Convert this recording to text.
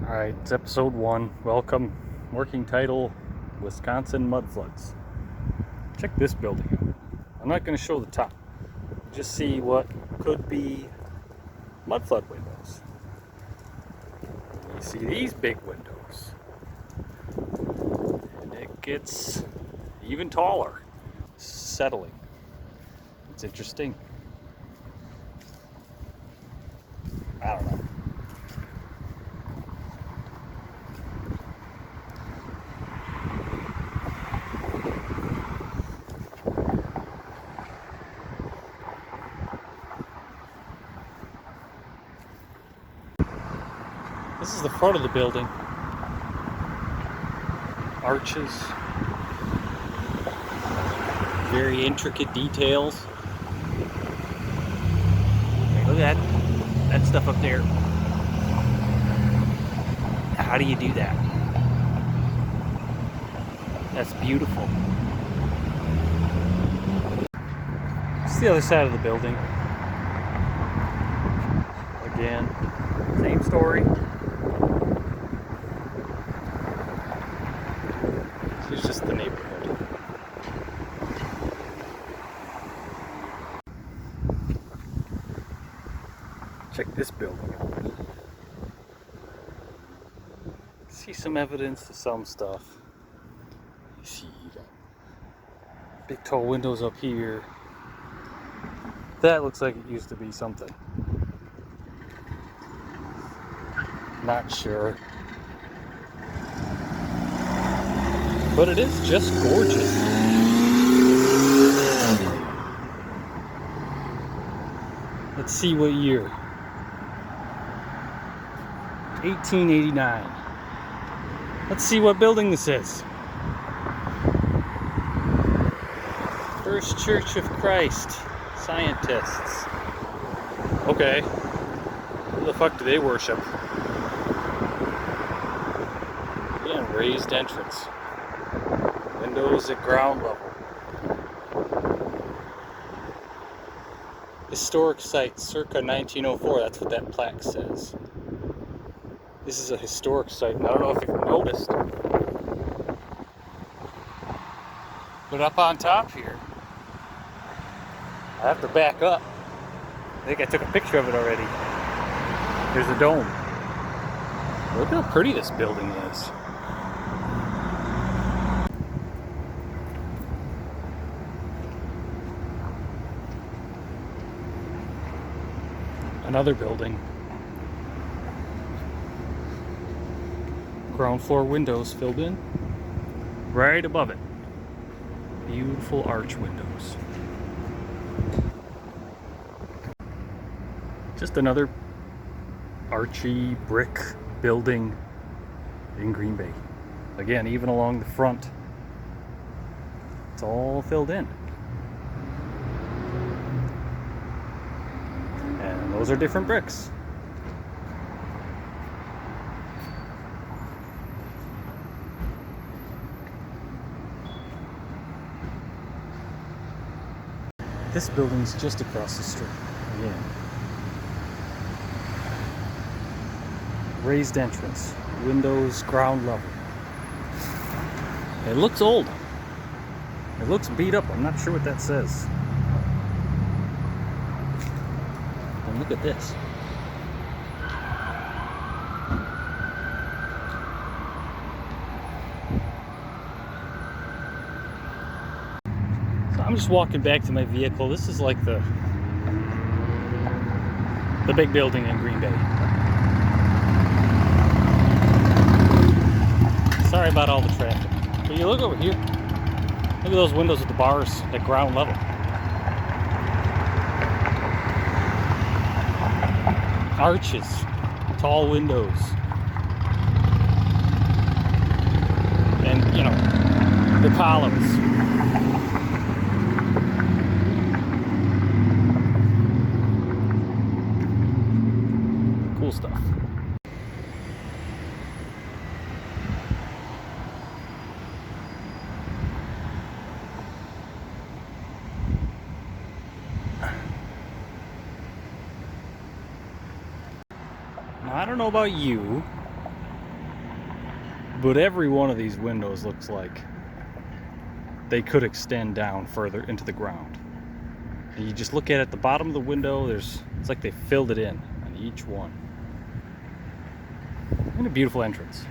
Alright, it's episode 1. Welcome. Working title, Wisconsin Mud Floods. Check this building out. I'm not going to show the top. Just see what could be mud flood windows. You see these big windows. And it gets even taller. Settling. It's interesting. I don't know. This is the front of the building. Arches. Very intricate details. Look at that stuff up there. How do you do that? That's beautiful. It's the other side of the building. Again, same story. It's just the neighborhood. Check this building out. See some evidence of some stuff. You see, you got big tall windows up here. That looks like it used to be something. Not sure. But it is just gorgeous. Let's see what year. 1889. Let's see what building this is. First Church of Christ. Scientists. Okay. Who the fuck do they worship? Again, raised entrance. Windows at ground level. Historic site circa 1904. That's what that plaque says. This is a historic site, and I don't know if you've noticed, but up on top here, I have to back up. I think I took a picture of it already. There's a dome. Look how pretty this building is. Another building. Ground floor windows filled in. Right above it. Beautiful arch windows. Just another archy brick building in Green Bay. Again, even along the front, it's all filled in. And those are different bricks. This building's just across the street. Again. Raised entrance. Windows ground level. It looks old. It looks beat up. I'm not sure what that says. And look at this. So I'm just walking back to my vehicle. This is like the big building in Green Bay. Sorry about all the traffic. But you look over here. Look at those windows at the bars at ground level. Arches, tall windows. And, you know, the columns. Cool stuff. Now, I don't know about you, But every one of these windows looks like they could extend down further into the ground. And you just look at the bottom of the window, it's like they filled it in on each one. And a beautiful entrance.